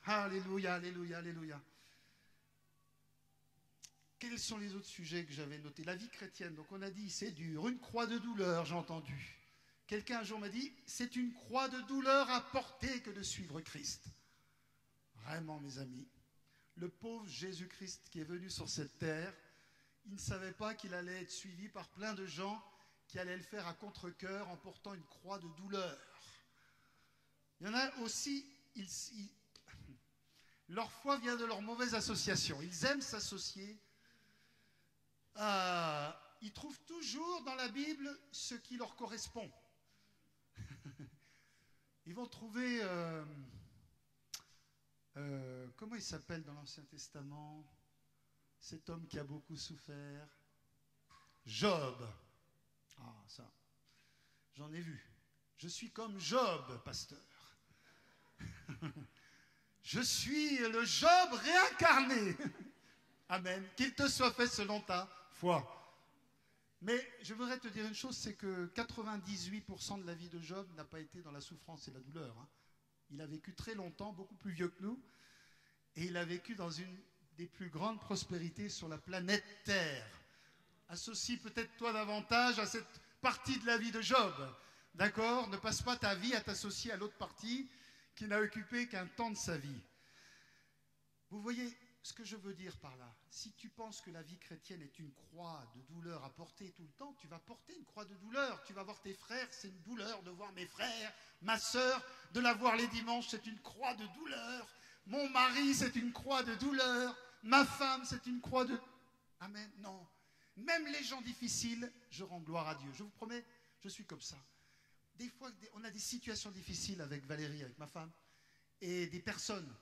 Alléluia, alléluia, alléluia. Quels sont les autres sujets que j'avais notés? La vie chrétienne, donc on a dit c'est dur, une croix de douleur, j'ai entendu. Quelqu'un un jour m'a dit, c'est une croix de douleur à porter que de suivre Christ. Vraiment, mes amis, le pauvre Jésus-Christ qui est venu sur cette terre, il ne savait pas qu'il allait être suivi par plein de gens qui allaient le faire à contre-cœur en portant une croix de douleur. Il y en a aussi, leur foi vient de leur mauvaise association. Ils aiment s'associer. Ils trouvent toujours dans la Bible ce qui leur correspond. Ils vont trouver, comment il s'appelle dans l'Ancien Testament, cet homme qui a beaucoup souffert? Job. Ah, ça, j'en ai vu. Je suis comme Job, pasteur. Je suis le Job réincarné. Amen. Qu'il te soit fait selon ta foi. Mais je voudrais te dire une chose, c'est que 98% de la vie de Job n'a pas été dans la souffrance et la douleur. Il a vécu très longtemps, beaucoup plus vieux que nous, et il a vécu dans une des plus grandes prospérités sur la planète Terre. Associe peut-être toi davantage à cette partie de la vie de Job. D'accord? Ne passe pas ta vie à t'associer à l'autre partie qui n'a occupé qu'un temps de sa vie. Vous voyez ce que je veux dire par là? Si tu penses que la vie chrétienne est une croix de douleur à porter tout le temps, tu vas porter une croix de douleur. Tu vas voir tes frères, c'est une douleur de voir mes frères, ma sœur, de la voir les dimanches, c'est une croix de douleur. Mon mari, c'est une croix de douleur. Ma femme, c'est une croix de... Amen. Non. Même les gens difficiles, je rends gloire à Dieu. Je vous promets, je suis comme ça. Des fois, on a des situations difficiles avec Valérie, avec ma femme, et des personnes.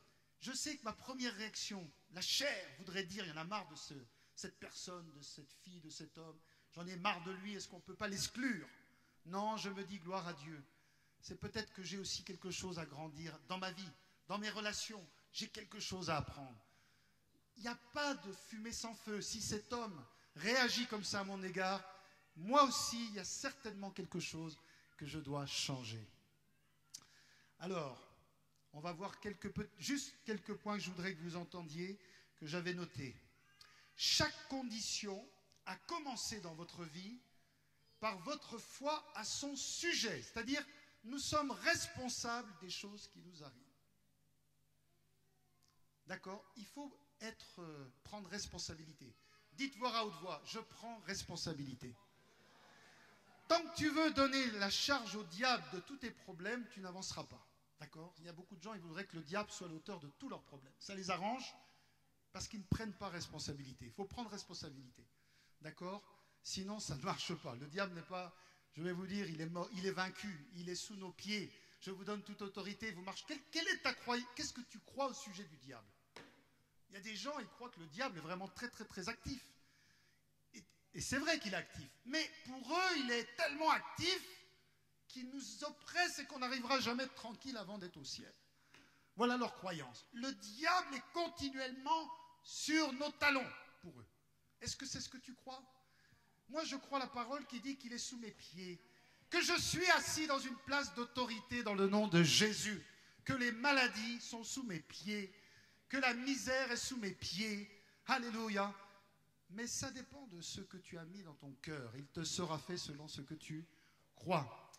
Je sais que ma première réaction, la chair voudrait dire, il y en a marre de cette personne, de cette fille, de cet homme. J'en ai marre de lui, est-ce qu'on ne peut pas l'exclure? Non, je me dis gloire à Dieu. C'est peut-être que j'ai aussi quelque chose à grandir dans ma vie, dans mes relations. J'ai quelque chose à apprendre. Il n'y a pas de fumée sans feu. Si cet homme réagit comme ça à mon égard, moi aussi, il y a certainement quelque chose que je dois changer. Alors, on va voir juste quelques points que je voudrais que vous entendiez, que j'avais notés. Chaque condition a commencé dans votre vie par votre foi à son sujet. C'est-à-dire, nous sommes responsables des choses qui nous arrivent. D'accord? Il faut prendre responsabilité. Dites voir à haute voix, je prends responsabilité. Tant que tu veux donner la charge au diable de tous tes problèmes, tu n'avanceras pas. D'accord? Il y a beaucoup de gens, ils voudraient que le diable soit l'auteur de tous leurs problèmes. Ça les arrange parce qu'ils ne prennent pas responsabilité. Il faut prendre responsabilité. D'accord? Sinon, ça ne marche pas. Le diable n'est pas, je vais vous dire, il est mort, il est vaincu, il est sous nos pieds. Je vous donne toute autorité, vous marchez. Quelle est ta croyance? Qu'est-ce que tu crois au sujet du diable? Il y a des gens, ils croient que le diable est vraiment très, très, très actif. Et c'est vrai qu'il est actif. Mais pour eux, il est tellement actif qu'il nous oppresse et qu'on n'arrivera jamais tranquille avant d'être au ciel. Voilà leur croyance. Le diable est continuellement sur nos talons pour eux. Est-ce que c'est ce que tu crois? Moi, je crois la parole qui dit qu'il est sous mes pieds, que je suis assis dans une place d'autorité dans le nom de Jésus, que les maladies sont sous mes pieds, que la misère est sous mes pieds. Alléluia. Mais ça dépend de ce que tu as mis dans ton cœur. Il te sera fait selon ce que tu crois.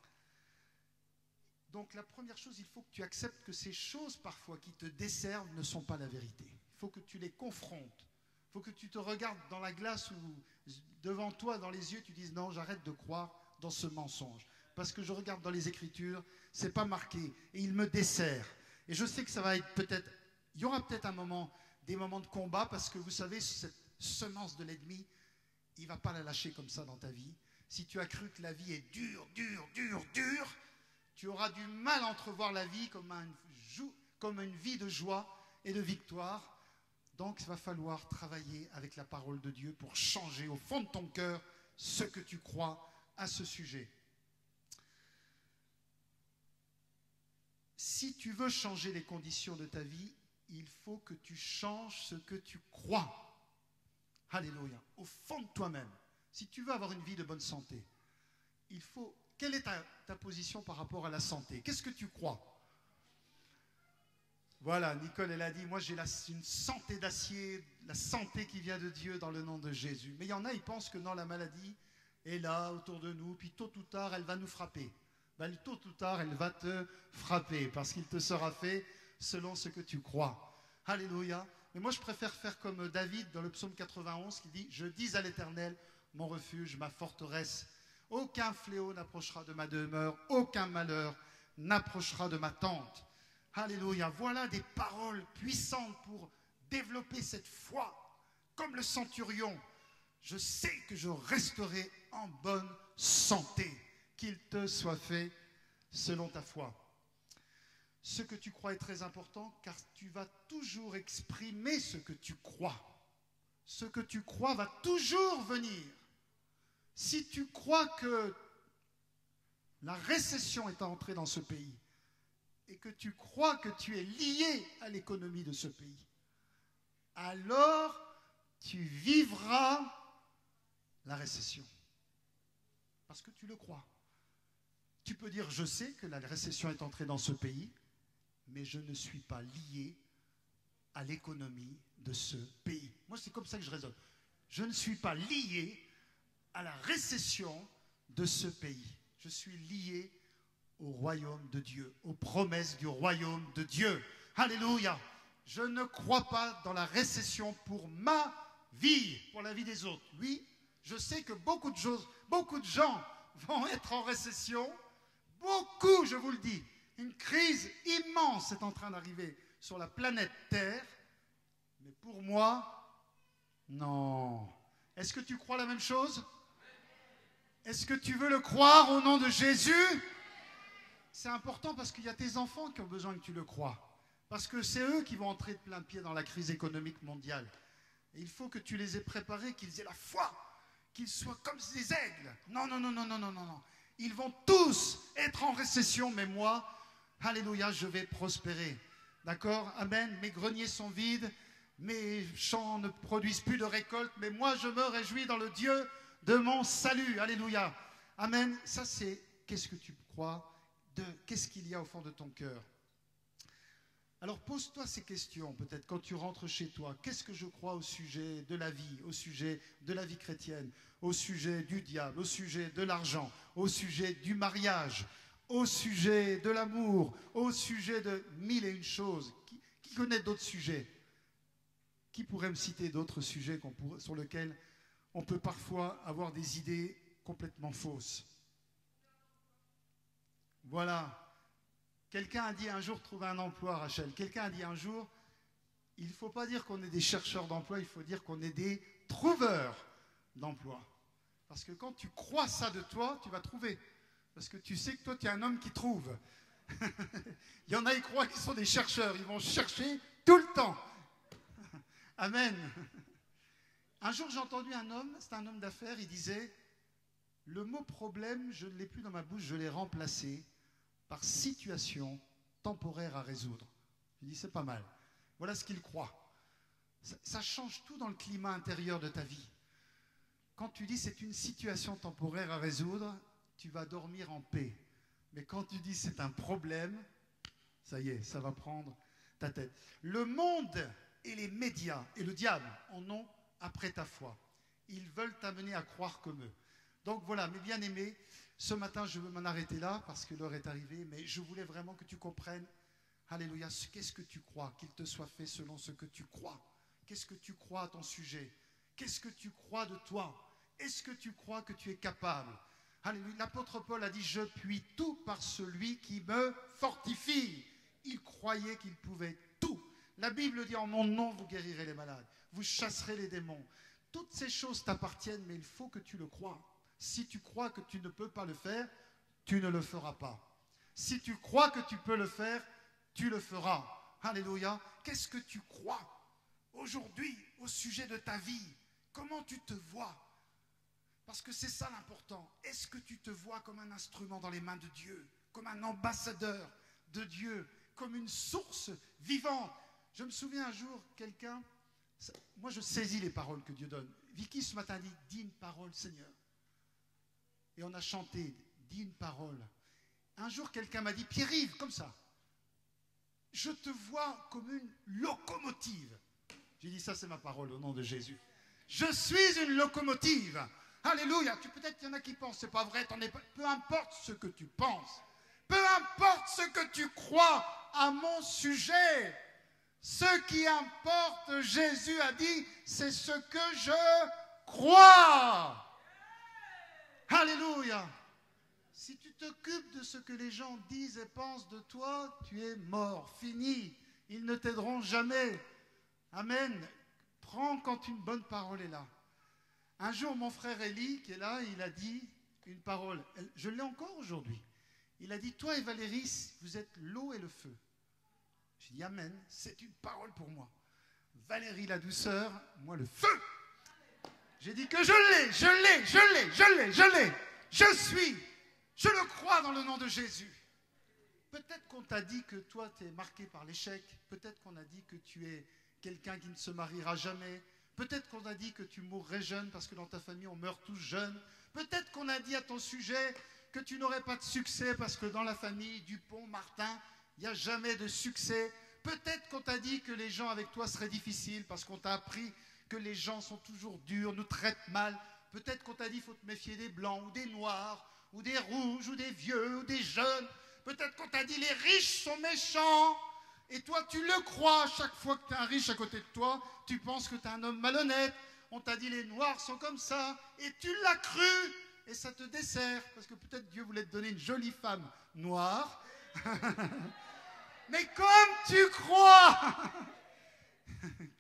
Donc la première chose, il faut que tu acceptes que ces choses parfois qui te desservent ne sont pas la vérité. Il faut que tu les confrontes. Il faut que tu te regardes dans la glace ou devant toi, dans les yeux, tu dises non, j'arrête de croire dans ce mensonge. Parce que je regarde dans les Écritures, c'est pas marqué et il me dessert. Et je sais que ça va être peut-être, il y aura peut-être des moments de combat parce que vous savez, cette semence de l'ennemi, il ne va pas la lâcher comme ça dans ta vie. Si tu as cru que la vie est dure, tu auras du mal à entrevoir la vie comme une vie de joie et de victoire. Donc il va falloir travailler avec la parole de Dieu pour changer au fond de ton cœur ce que tu crois à ce sujet. Si tu veux changer les conditions de ta vie, il faut que tu changes ce que tu crois. Alléluia. Au fond de toi-même. Si tu veux avoir une vie de bonne santé, il faut... Quelle est ta position par rapport à la santé? Qu'est-ce que tu crois? Voilà, Nicole, elle a dit, moi j'ai une santé d'acier, la santé qui vient de Dieu dans le nom de Jésus. Mais il y en a, ils pensent que non, la maladie est là, autour de nous, puis tôt ou tard, elle va nous frapper. Ben, tôt ou tard, elle va te frapper, parce qu'il te sera fait selon ce que tu crois. Alléluia. Mais moi, je préfère faire comme David dans le psaume 91 qui dit « Je dis à l'Éternel, mon refuge, ma forteresse, aucun fléau n'approchera de ma demeure, aucun malheur n'approchera de ma tente. » Alléluia. Voilà des paroles puissantes pour développer cette foi. Comme le centurion, je sais que je resterai en bonne santé. Qu'il te soit fait selon ta foi. Ce que tu crois est très important car tu vas toujours exprimer ce que tu crois. Ce que tu crois va toujours venir. Si tu crois que la récession est entrée dans ce pays et que tu crois que tu es lié à l'économie de ce pays, alors tu vivras la récession. Parce que tu le crois. Tu peux dire, je sais que la récession est entrée dans ce pays, mais je ne suis pas lié à l'économie de ce pays. Moi, c'est comme ça que je raisonne. Je ne suis pas lié à la récession de ce pays. Je suis lié au royaume de Dieu, aux promesses du royaume de Dieu. Alléluia. Je ne crois pas dans la récession pour ma vie, pour la vie des autres. Oui, je sais que beaucoup de gens vont être en récession. Beaucoup, je vous le dis. Une crise immense est en train d'arriver sur la planète Terre. Mais pour moi, non. Est-ce que tu crois la même chose? Est-ce que tu veux le croire au nom de Jésus? C'est important parce qu'il y a tes enfants qui ont besoin que tu le crois. Parce que c'est eux qui vont entrer de plein pied dans la crise économique mondiale. Et il faut que tu les aies préparés, qu'ils aient la foi, qu'ils soient comme des aigles. Non, non, non, non, non, non, non, non. Ils vont tous être en récession, mais moi, alléluia, je vais prospérer. D'accord? Amen. Mes greniers sont vides, mes champs ne produisent plus de récolte, mais moi, je me réjouis dans le Dieu de mon salut. Alléluia. Amen. Ça, c'est qu'est-ce que tu crois qu'est-ce qu'il y a au fond de ton cœur? Alors pose-toi ces questions, peut-être quand tu rentres chez toi. Qu'est-ce que je crois au sujet de la vie, au sujet de la vie chrétienne, au sujet du diable, au sujet de l'argent, au sujet du mariage, au sujet de l'amour, au sujet de mille et une choses. Qui connaît d'autres sujets? Qui pourrait me citer d'autres sujets sur lesquels on peut parfois avoir des idées complètement fausses? Voilà. Quelqu'un a dit un jour trouver un emploi, Rachel. Quelqu'un a dit un jour, il ne faut pas dire qu'on est des chercheurs d'emploi, il faut dire qu'on est des trouveurs d'emploi. Parce que quand tu crois ça de toi, tu vas trouver. Parce que tu sais que toi, tu es un homme qui trouve. Il y en a qui croient qu'ils sont des chercheurs, ils vont chercher tout le temps. Amen. Un jour, j'ai entendu un homme, c'est un homme d'affaires, il disait, le mot problème, je ne l'ai plus dans ma bouche, je l'ai remplacé par situation temporaire à résoudre. Je dis, c'est pas mal. Voilà ce qu'il croit. Ça change tout dans le climat intérieur de ta vie. Quand tu dis c'est une situation temporaire à résoudre, tu vas dormir en paix. Mais quand tu dis c'est un problème, ça y est, ça va prendre ta tête. Le monde et les médias et le diable en ont après ta foi. Ils veulent t'amener à croire comme eux. Donc voilà, mes bien-aimés, ce matin, je veux m'en arrêter là parce que l'heure est arrivée, mais je voulais vraiment que tu comprennes, alléluia, qu'est-ce que tu crois, qu'il te soit fait selon ce que tu crois. Qu'est-ce que tu crois à ton sujet? Qu'est-ce que tu crois de toi? Est-ce que tu crois que tu es capable? Alléluia. L'apôtre Paul a dit, je puis tout par celui qui me fortifie. Il croyait qu'il pouvait tout. La Bible dit, en mon nom, vous guérirez les malades, vous chasserez les démons. Toutes ces choses t'appartiennent, mais il faut que tu le crois. Si tu crois que tu ne peux pas le faire, tu ne le feras pas. Si tu crois que tu peux le faire, tu le feras. Alléluia. Qu'est-ce que tu crois aujourd'hui au sujet de ta vie? Comment tu te vois? Parce que c'est ça l'important. Est-ce que tu te vois comme un instrument dans les mains de Dieu, comme un ambassadeur de Dieu, comme une source vivante? Je me souviens un jour, quelqu'un, moi je saisis les paroles que Dieu donne. Vicky ce matin dit, dis une parole Seigneur. Et on a chanté, dis une parole. Un jour, quelqu'un m'a dit, Pierre-Yves, comme ça, je te vois comme une locomotive. J'ai dit, ça c'est ma parole au nom de Jésus. Je suis une locomotive. Alléluia. Peut-être qu'il y en a qui pensent, c'est pas vrai, peu importe ce que tu penses, peu importe ce que tu crois à mon sujet, ce qui importe, Jésus a dit, c'est ce que je crois. Alléluia. Si tu t'occupes de ce que les gens disent et pensent de toi, tu es mort, fini. Ils ne t'aideront jamais. Amen. Prends quand une bonne parole est là. Un jour, mon frère Élie, qui est là, il a dit une parole. Je l'ai encore aujourd'hui. Il a dit, toi et Valérie, vous êtes l'eau et le feu. J'ai dit, amen, c'est une parole pour moi. Valérie, la douceur, moi, le feu. J'ai dit que je l'ai. Je le crois dans le nom de Jésus. Peut-être qu'on t'a dit que toi, tu es marqué par l'échec. Peut-être qu'on a dit que tu es quelqu'un qui ne se mariera jamais. Peut-être qu'on a dit que tu mourrais jeune parce que dans ta famille, on meurt tous jeunes. Peut-être qu'on a dit à ton sujet que tu n'aurais pas de succès parce que dans la famille Dupont, Martin, il n'y a jamais de succès. Peut-être qu'on t'a dit que les gens avec toi seraient difficiles parce qu'on t'a appris que les gens sont toujours durs, nous traitent mal. Peut-être qu'on t'a dit qu'il faut te méfier des blancs ou des noirs, ou des rouges, ou des vieux, ou des jeunes. Peut-être qu'on t'a dit les riches sont méchants. Et toi, tu le crois. Chaque fois que tu as un riche à côté de toi, tu penses que tu es un homme malhonnête. On t'a dit les noirs sont comme ça. Et tu l'as cru. Et ça te dessert. Parce que peut-être Dieu voulait te donner une jolie femme noire. Mais comme tu crois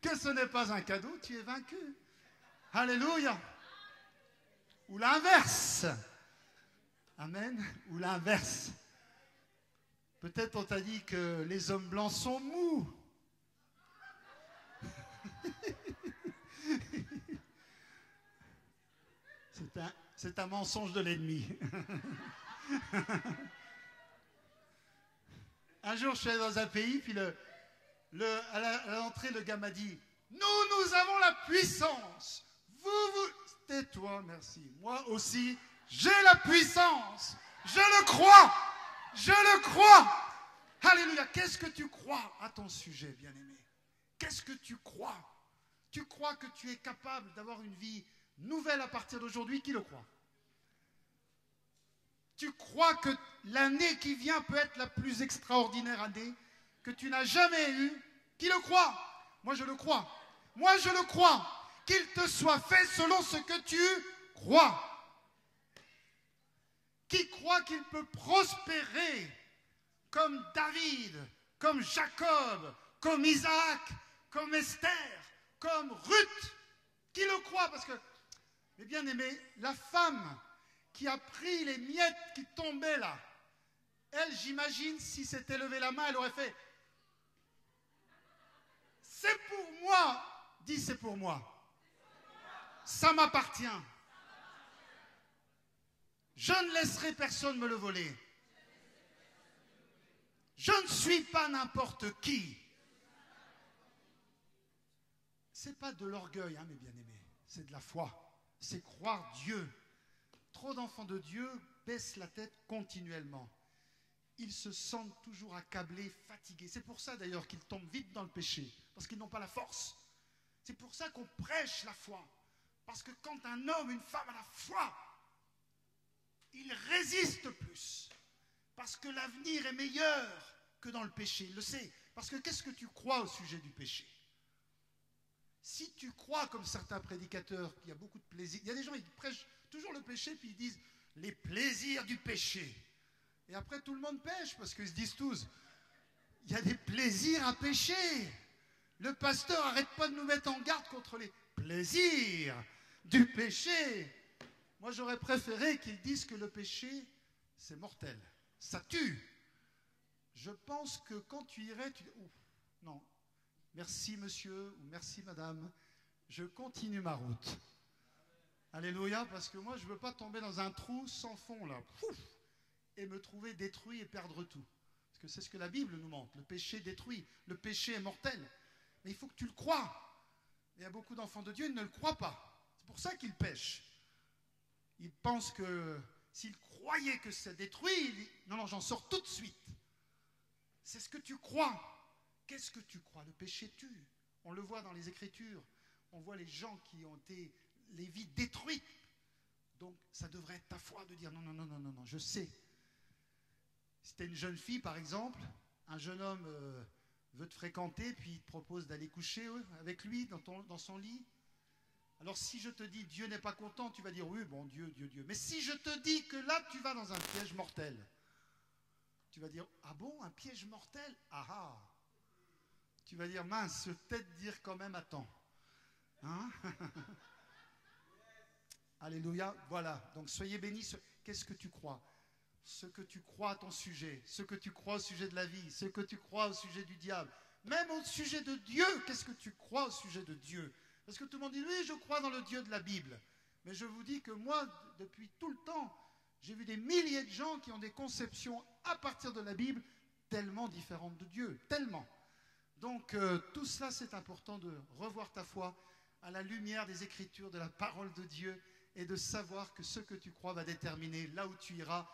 que ce n'est pas un cadeau, tu es vaincu. Alléluia. Ou l'inverse. Amen. Ou l'inverse. Peut-être on t'a dit que les hommes blancs sont mous. C'est un mensonge de l'ennemi. Un jour, je suis allé dans un pays, puis à l'entrée, le gars m'a dit « Nous avons la puissance. Tais-toi, merci. Moi aussi, j'ai la puissance. Je le crois. Je le crois. Alléluia. Qu'est-ce que tu crois à ton sujet, bien-aimé? Qu'est-ce que tu crois? Tu crois que tu es capable d'avoir une vie nouvelle à partir d'aujourd'hui? Qui le croit? Tu crois que l'année qui vient peut être la plus extraordinaire année que tu n'as jamais eue? Qui le croit? Moi, je le crois. Moi, je le crois. Qu'il te soit fait selon ce que tu crois. Qui croit qu'il peut prospérer comme David, comme Jacob, comme Isaac, comme Esther, comme Ruth? Qui le croit? Parce que, mes bien-aimés, la femme qui a pris les miettes qui tombaient là, elle, j'imagine, si s'était levé la main, elle aurait fait « C'est pour moi !» Dis « C'est pour moi !» Ça m'appartient. Je ne laisserai personne me le voler. Je ne suis pas n'importe qui. Ce n'est pas de l'orgueil, hein, mes bien-aimés. C'est de la foi. C'est croire Dieu. Trop d'enfants de Dieu baissent la tête continuellement. Ils se sentent toujours accablés, fatigués. C'est pour ça d'ailleurs qu'ils tombent vite dans le péché. Parce qu'ils n'ont pas la force. C'est pour ça qu'on prêche la foi. Parce que quand un homme, une femme a la foi, il résiste plus. Parce que l'avenir est meilleur que dans le péché. Il le sait. Parce que qu'est-ce que tu crois au sujet du péché? Si tu crois, comme certains prédicateurs, qu'il y a beaucoup de plaisir, il y a des gens qui prêchent toujours le péché, puis ils disent les plaisirs du péché. Et après, tout le monde pêche, parce qu'ils se disent tous, il y a des plaisirs à pécher. Le pasteur n'arrête pas de nous mettre en garde contre les plaisirs du péché. Moi, j'aurais préféré qu'ils disent que le péché, c'est mortel. Ça tue. Je pense que quand tu irais, tu dis, ouf, non, merci monsieur ou merci madame, je continue ma route. Alléluia, parce que moi, je ne veux pas tomber dans un trou sans fond, là, pouf, et me trouver détruit et perdre tout. Parce que c'est ce que la Bible nous montre. Le péché détruit. Le péché est mortel. Mais il faut que tu le crois. Il y a beaucoup d'enfants de Dieu, ils ne le croient pas. C'est pour ça qu'ils pêchent. Ils pensent que s'ils croyaient que c'est détruit, non, j'en sors tout de suite. C'est ce que tu crois. Qu'est-ce que tu crois? Le péché tue. On le voit dans les Écritures. On voit les gens qui ont été, les vies détruites. Donc, ça devrait être ta foi de dire non, je sais. Si tu es une jeune fille, par exemple, un jeune homme veut te fréquenter, puis il te propose d'aller coucher avec lui dans son lit. Alors si je te dis Dieu n'est pas content, tu vas dire oui, bon, Dieu. Mais si je te dis que là, tu vas dans un piège mortel, tu vas dire ah bon, un piège mortel? Ah. Tu vas dire mince, peut-être dire quand même attends. Hein? Alléluia, voilà. Donc soyez bénis. Qu'est-ce que tu crois? Ce que tu crois à ton sujet, ce que tu crois au sujet de la vie, ce que tu crois au sujet du diable, même au sujet de Dieu, qu'est-ce que tu crois au sujet de Dieu? Parce que tout le monde dit, oui, je crois dans le Dieu de la Bible. Mais je vous dis que moi, depuis tout le temps, j'ai vu des milliers de gens qui ont des conceptions à partir de la Bible tellement différentes de Dieu, tellement. Donc tout ça, c'est important de revoir ta foi à la lumière des Écritures, de la parole de Dieu, et de savoir que ce que tu crois va déterminer là où tu iras